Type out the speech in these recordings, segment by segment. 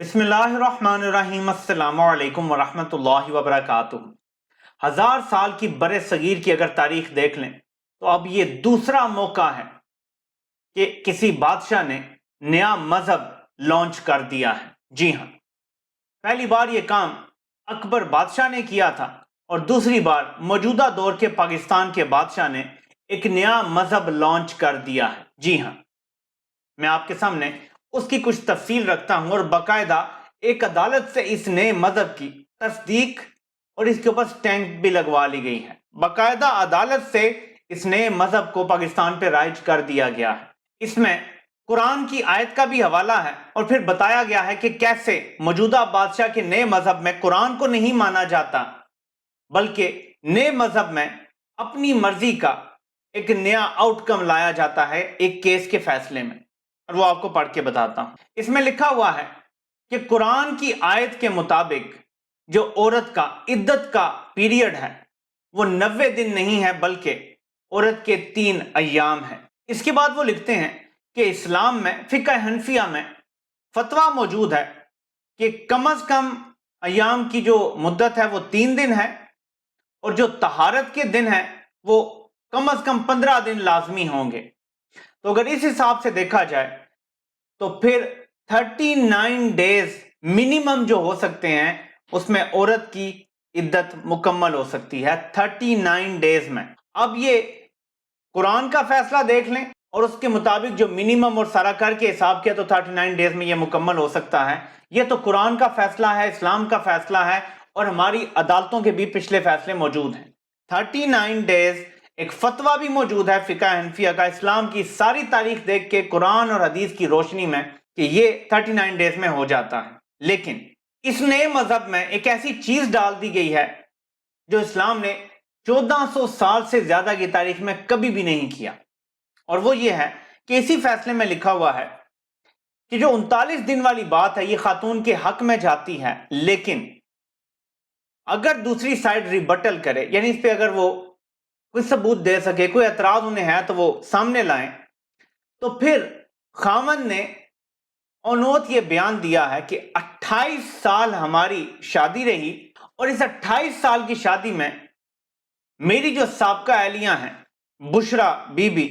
بسم اللہ الرحمن الرحیم۔ السلام علیکم ورحمۃ اللہ وبرکاتہ۔ 1000 سال کی برِ صغیر کی اگر تاریخ دیکھ لیں تو اب یہ دوسرا موقع ہے کہ کسی بادشاہ نے نیا مذہب لانچ کر دیا ہے۔ جی ہاں، پہلی بار یہ کام اکبر بادشاہ نے کیا تھا اور دوسری بار موجودہ دور کے پاکستان کے بادشاہ نے ایک نیا مذہب لانچ کر دیا ہے۔ جی ہاں، میں آپ کے سامنے اس کی کچھ تفصیل رکھتا ہوں اور باقاعدہ ایک عدالت سے اس نئے مذہب کی تصدیق اور اس کے اوپر سٹیمپ بھی لگوا لی گئی ہے۔ باقاعدہ عدالت سے اس نئے مذہب کو پاکستان پہ رائج کر دیا گیا ہے۔ اس میں قرآن کی آیت کا بھی حوالہ ہے اور پھر بتایا گیا ہے کہ کیسے موجودہ بادشاہ کے نئے مذہب میں قرآن کو نہیں مانا جاتا، بلکہ نئے مذہب میں اپنی مرضی کا ایک نیا آؤٹ کم لایا جاتا ہے ایک کیس کے فیصلے میں، اور وہ آپ کو پڑھ کے بتاتا ہوں۔ اس میں لکھا ہوا ہے کہ قرآن کی آیت کے مطابق جو عورت کا عدت کا پیریڈ ہے وہ 90 دن نہیں ہے بلکہ عورت کے 3 ایام ہے۔ اس کے بعد وہ لکھتے ہیں کہ اسلام میں فقہ حنفیہ میں فتویٰ موجود ہے کہ کم از کم ایام کی جو مدت ہے وہ 3 دن ہے اور جو طہارت کے دن ہیں وہ کم از کم 15 دن لازمی ہوں گے۔ تو اگر اس حساب سے دیکھا جائے تو پھر 39 ڈیز منیمم جو ہو سکتے ہیں اس میں عورت کی عدت مکمل ہو سکتی ہے 39 ڈیز میں۔ اب یہ قرآن کا فیصلہ دیکھ لیں اور اس کے مطابق جو منیمم اور سارا کر کے حساب کیا تو 39 ڈیز میں یہ مکمل ہو سکتا ہے۔ یہ تو قرآن کا فیصلہ ہے، اسلام کا فیصلہ ہے اور ہماری عدالتوں کے بھی پچھلے فیصلے موجود ہیں۔ 39 ڈیز ایک فتویٰ بھی موجود ہے فقہ حنفیہ کا، اسلام کی ساری تاریخ دیکھ کے قرآن اور حدیث کی روشنی میں، کہ یہ 39 ڈیز میں ہو جاتا ہے۔ لیکن اس نئے مذہب میں ایک ایسی چیز ڈال دی گئی ہے جو اسلام نے 1400 سال سے زیادہ کی تاریخ میں کبھی بھی نہیں کیا، اور وہ یہ ہے کہ اسی فیصلے میں لکھا ہوا ہے کہ جو 39 دن والی بات ہے یہ خاتون کے حق میں جاتی ہے، لیکن اگر دوسری سائیڈ ریبٹل کرے، یعنی اس پہ اگر وہ کوئی ثبوت دے سکے، کوئی اعتراض انہیں ہے تو وہ سامنے لائیں، تو پھر خاوند نے اونوت یہ بیان دیا ہے کہ 28 سال ہماری شادی رہی اور اس 28 سال کی شادی میں میری جو سابقہ اہلیاں ہیں بشرا بی بی،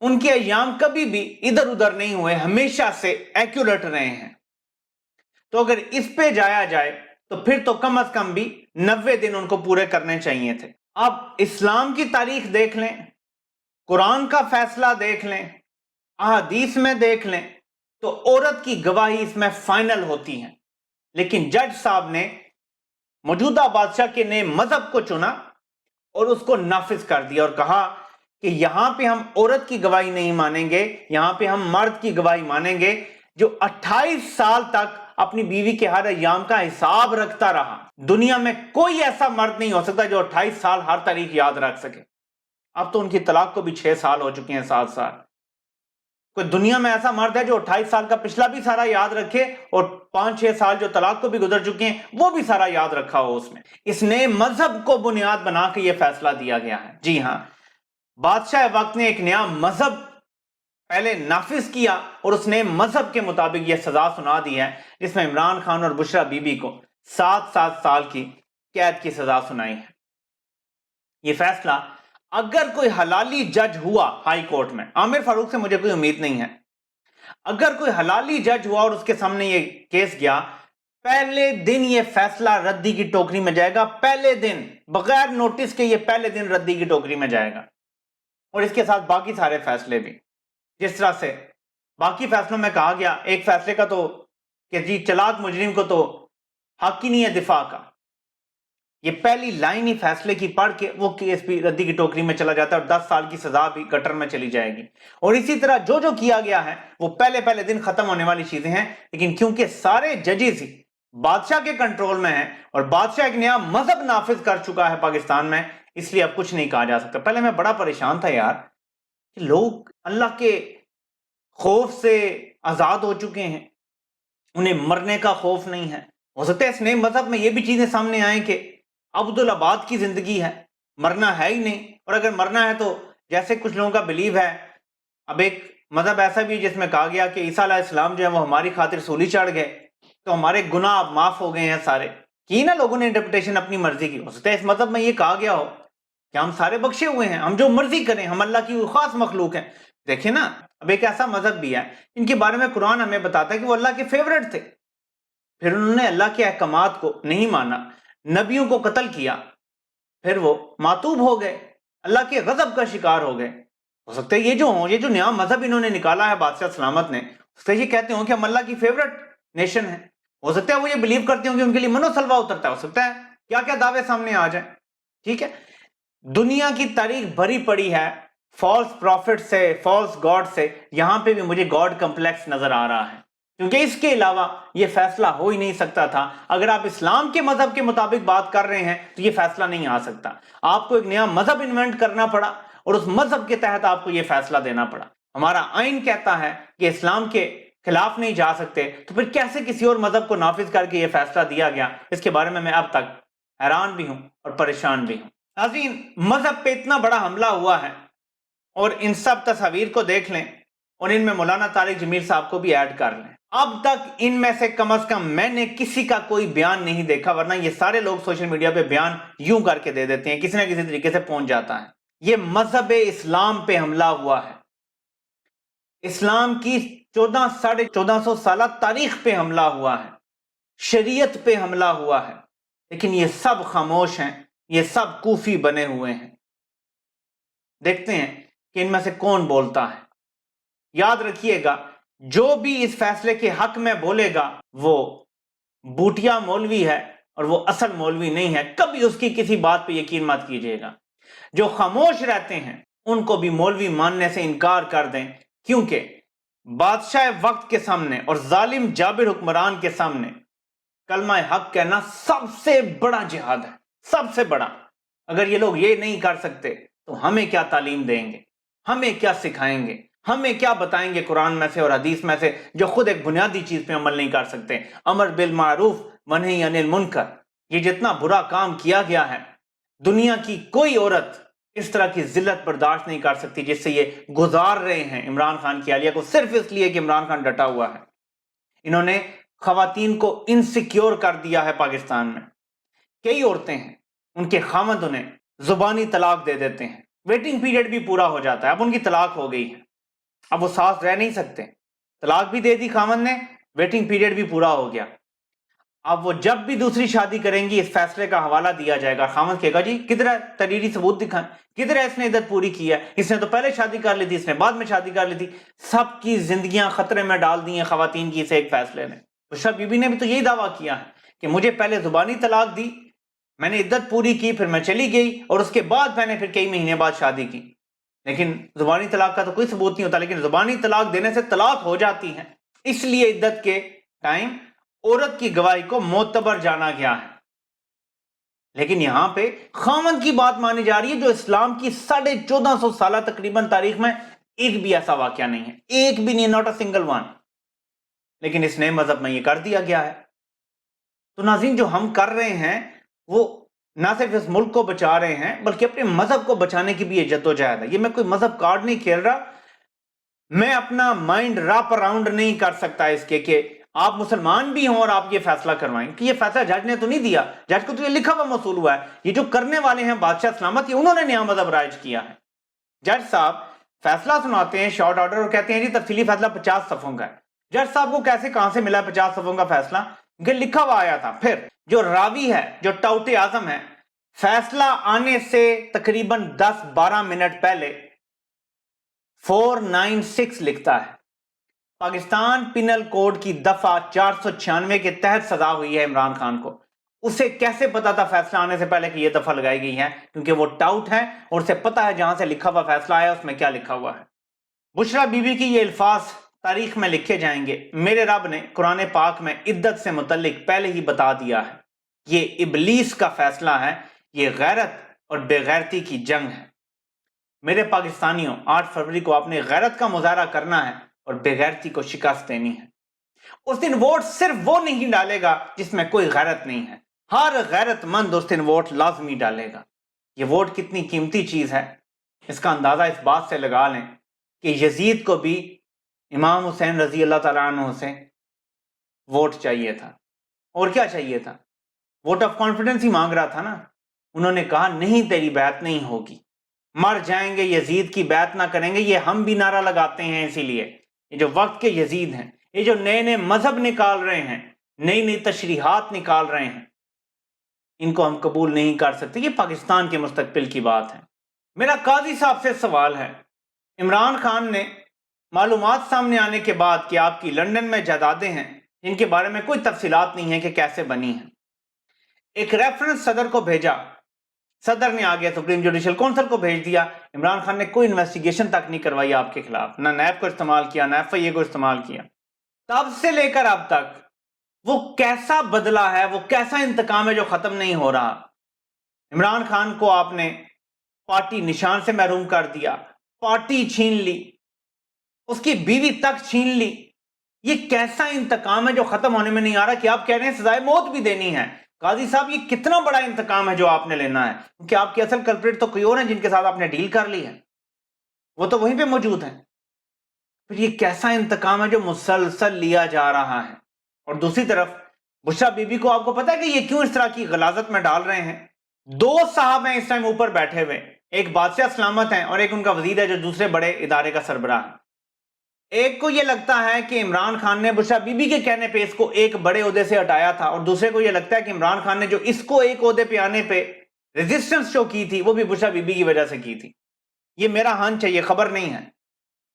ان کے ایام کبھی بھی ادھر ادھر نہیں ہوئے، ہمیشہ سے ایکوریٹ رہے ہیں۔ تو اگر اس پہ جایا جائے تو پھر تو کم از کم بھی 90 دن ان کو پورے کرنے چاہیے تھے۔ اب اسلام کی تاریخ دیکھ لیں، قرآن کا فیصلہ دیکھ لیں، احادیث میں دیکھ لیں تو عورت کی گواہی اس میں فائنل ہوتی ہے، لیکن جج صاحب نے موجودہ بادشاہ کے نئے مذہب کو چنا اور اس کو نافذ کر دیا اور کہا کہ یہاں پہ ہم عورت کی گواہی نہیں مانیں گے، یہاں پہ ہم مرد کی گواہی مانیں گے جو 28 سال تک اپنی بیوی کے ہر ایام کا حساب رکھتا رہا۔ دنیا میں کوئی ایسا مرد نہیں ہو سکتا جو 28 سال ہر تاریخ یاد رکھ سکے۔ اب تو ان کی طلاق کو بھی 6 سال ہو چکے ہیں، 7 سال۔ کوئی دنیا میں ایسا مرد ہے جو 28 سال کا پچھلا بھی سارا یاد رکھے اور 5-6 سال جو طلاق کو بھی گزر چکے ہیں وہ بھی سارا یاد رکھا ہو اس میں؟ اس نئے مذہب کو بنیاد بنا کے یہ فیصلہ دیا گیا ہے۔ جی ہاں، بادشاہ وقت نے ایک نیا مذہب پہلے نافذ کیا اور اس نئے مذہب کے مطابق یہ سزا سنا دی ہے، جس میں عمران خان اور بشرا بی بی کو 7 سال کی قید کی سزا سنائی ہے۔ یہ فیصلہ اگر کوئی حلالی جج ہوا ہائی کورٹ میں، عامر فاروق سے مجھے کوئی امید نہیں ہے، اگر کوئی حلالی جج ہوا اور اس کے سامنے یہ کیس گیا، پہلے دن یہ فیصلہ ردی کی ٹوکری میں جائے گا، پہلے دن بغیر نوٹس کے یہ پہلے دن ردی کی ٹوکری میں جائے گا، اور اس کے ساتھ باقی سارے فیصلے بھی۔ جس طرح سے باقی فیصلوں میں کہا گیا ایک فیصلے کا تو کہ جی چلاک مجرم کو تو حق ہی نہیں ہے دفاع کا، یہ پہلی لائن ہی فیصلے کی پڑھ کے وہ کیس بھی ردی کی ٹوکری میں چلا جاتا ہے اور 10 سال کی سزا بھی گٹر میں چلی جائے گی۔ اور اسی طرح جو کیا گیا ہے وہ پہلے دن ختم ہونے والی چیزیں ہیں، لیکن کیونکہ سارے ججز ہی بادشاہ کے کنٹرول میں ہیں اور بادشاہ ایک نیا مذہب نافذ کر چکا ہے پاکستان میں، اس لیے اب کچھ نہیں کہا جا سکتا۔ پہلے میں بڑا پریشان تھا یار کہ لوگ اللہ کے خوف سے آزاد ہو چکے ہیں، انہیں مرنے کا خوف نہیں ہے۔ ہو سکتا ہے اس نئے مذہب میں یہ بھی چیزیں سامنے آئیں کہ عبدالآباد کی زندگی ہے، مرنا ہے ہی نہیں، اور اگر مرنا ہے تو جیسے کچھ لوگوں کا بلیو ہے، اب ایک مذہب ایسا بھی ہے جس میں کہا گیا کہ عیسیٰ علیہ السلام جو ہے وہ ہماری خاطر سولی چڑھ گئے، تو ہمارے گناہ اب معاف ہو گئے ہیں سارے. کی نا لوگوں نے انٹرپریٹیشن اپنی مرضی کی. ہو سکتا ہے اس مطلب میں یہ کہا گیا ہو کہ ہم سارے بخشے ہوئے ہیں, ہم جو مرضی کریں, ہم اللہ کی خاص مخلوق ہیں. دیکھیں نا, اب ایک ایسا مذہب بھی ہے ان کے بارے میں قرآن ہمیں بتاتا ہے کہ وہ اللہ کے فیورٹ تھے, پھر انہوں نے اللہ کے احکامات کو نہیں مانا, نبیوں کو قتل کیا, پھر وہ معتوب ہو گئے, اللہ کے غضب کا شکار ہو گئے. ہو سکتا ہے یہ جو نیا مذہب انہوں نے نکالا ہے بادشاہ سلامت نے, اس سے یہ کہتے ہوں کہ ہم اللہ کی فیورٹ نیشن ہے. ہو سکتا ہے وہ یہ بلیو کرتے ہوں کہ ان کے لیے منو سلوا اترتا ہے. ہو سکتا ہے کیا کیا دعوے سامنے آ جائیں. ٹھیک ہے, دنیا کی تاریخ بھری پڑی ہے فالس پروفٹ سے, فالس گاڈ سے. یہاں پہ بھی مجھے گاڈ کمپلیکس نظر آ رہا ہے, کیونکہ اس کے علاوہ یہ فیصلہ ہو ہی نہیں سکتا تھا. اگر آپ اسلام کے مذہب کے مطابق بات کر رہے ہیں تو یہ فیصلہ نہیں آ سکتا. آپ کو ایک نیا مذہب انوینٹ کرنا پڑا اور اس مذہب کے تحت آپ کو یہ فیصلہ دینا پڑا. ہمارا آئین کہتا ہے کہ اسلام کے خلاف نہیں جا سکتے, تو پھر کیسے کسی اور مذہب کو نافذ کر کے یہ فیصلہ دیا گیا؟ اس کے بارے میں اب تک حیران بھی ہوں اور پریشان بھی ہوں. ناظرین, مذہب پہ اتنا بڑا حملہ ہوا ہے, اور ان سب تصاویر کو دیکھ لیں اور ان میں مولانا طارق جمیل صاحب کو بھی ایڈ کر لیں. اب تک ان میں سے کم از کم میں نے کسی کا کوئی بیان نہیں دیکھا, ورنہ یہ سارے لوگ سوشل میڈیا پہ بیان یوں کر کے دے دیتے ہیں, کسی نہ کسی طریقے سے پہنچ جاتا ہے. یہ مذہب اسلام پہ حملہ ہوا ہے, اسلام کی 1400 سالہ تاریخ پہ حملہ ہوا ہے, شریعت پہ حملہ ہوا ہے. لیکن یہ سب خاموش ہیں, یہ سب کوفی بنے ہوئے ہیں. دیکھتے ہیں کہ ان میں سے کون بولتا ہے. یاد رکھیے گا, جو بھی اس فیصلے کے حق میں بولے گا وہ بوٹیا مولوی ہے اور وہ اصل مولوی نہیں ہے. کبھی اس کی کسی بات پہ یقین مت کیجیے گا. جو خاموش رہتے ہیں ان کو بھی مولوی ماننے سے انکار کر دیں, کیونکہ بادشاہ وقت کے سامنے اور ظالم جابر حکمران کے سامنے کلمہ حق کہنا سب سے بڑا جہاد ہے, سب سے بڑا. اگر یہ لوگ یہ نہیں کر سکتے تو ہمیں کیا تعلیم دیں گے, ہمیں کیا سکھائیں گے, ہمیں کیا بتائیں گے قرآن میں سے اور حدیث میں سے, جو خود ایک بنیادی چیز پہ عمل نہیں کر سکتے. امر بالمعروف ونہی عن المنکر, یہ جتنا برا کام کیا گیا ہے, دنیا کی کوئی عورت اس طرح کی ذلت برداشت نہیں کر سکتی جس سے یہ گزار رہے ہیں عمران خان کی اہلیہ کو, صرف اس لیے کہ عمران خان ڈٹا ہوا ہے. انہوں نے خواتین کو انسیکیور کر دیا ہے پاکستان میں. کئی عورتیں ہیں, ان کے خاوند انہیں زبانی طلاق دے دیتے ہیں, ویٹنگ پیریڈ بھی پورا ہو جاتا ہے, اب ان کی طلاق ہو گئی ہے, اب وہ ساتھ رہ نہیں سکتے, طلاق بھی دے دی خاوند نے, ویٹنگ پیریڈ بھی پورا ہو گیا. اب وہ جب بھی دوسری شادی کریں گی اس فیصلے کا حوالہ دیا جائے گا. خاوند کہے گا جی کدھر ہے تحریری ثبوت دکھائیں, کدھر ہے اس نے عدت پوری کی ہے, اس نے تو پہلے شادی کر لی تھی, اس نے بعد میں شادی کر لی تھی. سب کی زندگیاں خطرے میں ڈال دی ہیں خواتین کی اس ایک فیصلے نے. بشریٰ بی بی نے بھی تو یہی دعویٰ کیا ہے کہ مجھے پہلے زبانی طلاق دی, میں نے عدت پوری کی, پھر میں چلی گئی, اور اس کے بعد میں نے پھر کئی مہینے بعد شادی کی. لیکن زبانی طلاق کا تو کوئی ثبوت نہیں ہوتا, لیکن زبانی طلاق دینے سے طلاق ہو جاتی ہے. اس لیے عدت کے ٹائم عورت کی گواہی کو معتبر جانا گیا ہے. لیکن یہاں پہ خاوند کی بات مانی جا رہی ہے, جو اسلام کی 1450 سالہ تقریباً تاریخ میں ایک بھی ایسا واقعہ نہیں ہے, ایک بھی نہیں, ناٹ اے سنگل ون. لیکن اس نئے مذہب میں یہ کر دیا گیا ہے. تو ناظرین, جو ہم کر رہے ہیں وہ نہ صرف اس ملک کو بچا رہے ہیں بلکہ اپنے مذہب کو بچانے کی بھی یہ جدوجہد ہے. یہ میں کوئی مذہب کارڈ نہیں کھیل رہا, میں اپنا مائنڈ راپ اراؤنڈ نہیں کر سکتا اس کے کہ آپ مسلمان بھی ہوں اور آپ یہ فیصلہ کروائیں, کہ یہ فیصلہ جج نے تو نہیں دیا, جج کو تو یہ لکھا ہوا موصول ہوا ہے. یہ جو کرنے والے ہیں بادشاہ سلامت, یہ انہوں نے نیا مذہب رائج کیا ہے. جج صاحب فیصلہ سناتے ہیں شارٹ آرڈر اور کہتے ہیں جی تفصیلی فیصلہ 50 صفحوں کا ہے. جج صاحب کو کیسے کہاں سے ملا 50 صفحوں کا فیصلہ, کہ لکھا ہوا آیا تھا. پھر جو راوی ہے, جو ٹاؤٹ اعظم ہے, فیصلہ آنے سے تقریباً 10-12 منٹ پہلے 496 لکھتا ہے, پاکستان پینل کوڈ کی دفعہ 496 کے تحت سزا ہوئی ہے عمران خان کو. اسے کیسے پتا تھا فیصلہ آنے سے پہلے کہ یہ دفعہ لگائی گئی ہے؟ کیونکہ وہ ٹاؤٹ ہے اور اسے پتا ہے جہاں سے لکھا ہوا فیصلہ آیا اس میں کیا لکھا ہوا ہے. بشریٰ بی بی کی یہ الفاظ تاریخ میں لکھے جائیں گے. میرے رب نے قرآن پاک میں عدت سے متعلق پہلے ہی بتا دیا ہے, یہ ابلیس کا فیصلہ ہے, یہ غیرت اور بے غیرتی کی جنگ ہے. میرے پاکستانیوں, 8 فروری کو آپ نے غیرت کا مظاہرہ کرنا ہے اور بے غیرتی کو شکست دینی ہے. اس دن ووٹ صرف وہ نہیں ڈالے گا جس میں کوئی غیرت نہیں ہے, ہر غیرت مند اس دن ووٹ لازمی ڈالے گا. یہ ووٹ کتنی قیمتی چیز ہے اس کا اندازہ اس بات سے لگا لیں کہ یزید کو بھی امام حسین رضی اللہ تعالیٰ عنہ سے ووٹ چاہیے تھا، اور کیا چاہیے تھا؟ ووٹ آف کانفیڈنس ہی مانگ رہا تھا نا۔ انہوں نے کہا نہیں تیری بیعت نہیں ہوگی، مر جائیں گے یزید کی بیعت نہ کریں گے۔ یہ ہم بھی نعرہ لگاتے ہیں، اسی لیے یہ جو وقت کے یزید ہیں، یہ جو نئے نئے مذہب نکال رہے ہیں، نئی نئی تشریحات نکال رہے ہیں، ان کو ہم قبول نہیں کر سکتے۔ یہ پاکستان کے مستقبل کی بات ہے۔ میرا قاضی صاحب سے سوال ہے، عمران خان نے معلومات سامنے آنے کے بعد کہ آپ کی لندن میں جائیدادیں ہیں جن کے بارے میں کوئی تفصیلات نہیں ہے کہ کیسے بنی ہیں، ایک ریفرنس صدر کو بھیجا، صدر نے آگے سپریم جوڈیشل کونسل کو بھیج دیا۔ عمران خان نے کوئی انویسٹیگیشن تک نہیں کروائی آپ کے خلاف، نہ نیب کو استعمال کیا، نہ ایف آئی اے کو استعمال کیا۔ تب سے لے کر اب تک وہ کیسا بدلہ ہے، وہ کیسا انتقام ہے جو ختم نہیں ہو رہا۔ عمران خان کو آپ نے پارٹی نشان سے محروم کر دیا، پارٹی چھین لی، اس کی بیوی تک چھین لی۔ یہ کیسا انتقام ہے جو ختم ہونے میں نہیں آ رہا کہ آپ کہہ رہے ہیں سزائے موت بھی دینی ہے۔ قاضی صاحب یہ کتنا بڑا انتقام ہے جو آپ نے لینا ہے، کیونکہ آپ کے اصل کلپریٹ تو کوئی اور ہیں جن کے ساتھ آپ نے ڈیل کر لی ہے، وہ تو وہیں پہ موجود ہیں۔ پھر یہ کیسا انتقام ہے جو مسلسل لیا جا رہا ہے؟ اور دوسری طرف بشرا بی بی کو آپ کو پتا ہے کہ یہ کیوں اس طرح کی غلاظت میں ڈال رہے ہیں؟ دو صاحب ہیں اس ٹائم اوپر بیٹھے ہوئے، ایک بادشاہ سلامت ہیں اور ایک ان کا وزیر ہے جو دوسرے بڑے ادارے کا سربراہ ہے۔ ایک کو یہ لگتا ہے کہ عمران خان نے بشرا بی بی کے کہنے پہ اس کو ایک بڑے عہدے سے ہٹایا تھا، اور دوسرے کو یہ لگتا ہے کہ عمران خان نے جو اس کو ایک عہدے پہ آنے پہ ریزسٹنس شو کی تھی وہ بھی بشرا بی بی کی وجہ سے کی تھی۔ یہ میرا ہنچ ہے، یہ خبر نہیں ہے،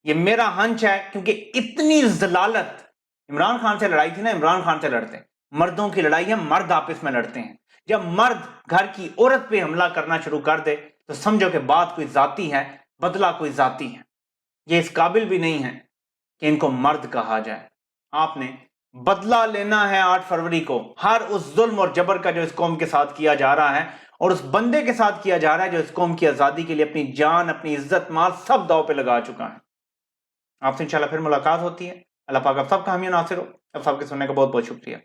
یہ میرا ہنچ ہے، کیونکہ اتنی ضلالت عمران خان سے لڑائی تھی نا، عمران خان سے لڑتے، مردوں کی لڑائی ہے، مرد آپس میں لڑتے ہیں۔ جب مرد گھر کی عورت پہ حملہ کرنا شروع کر دے تو سمجھو کہ بات کوئی ذاتی ہے، بدلہ کوئی ذاتی ہے۔ یہ اس قابل بھی نہیں ہے کہ ان کو مرد کہا جائے۔ آپ نے بدلہ لینا ہے 8 فروری کو ہر اس ظلم اور جبر کا جو اس قوم کے ساتھ کیا جا رہا ہے، اور اس بندے کے ساتھ کیا جا رہا ہے جو اس قوم کی آزادی کے لیے اپنی جان، اپنی عزت، مال سب داؤ پہ لگا چکا ہے۔ آپ سے انشاءاللہ پھر ملاقات ہوتی ہے۔ اللہ پاک آپ سب کا حامی و ناصر ہو۔ آپ سب کے سننے کا بہت بہت شکریہ۔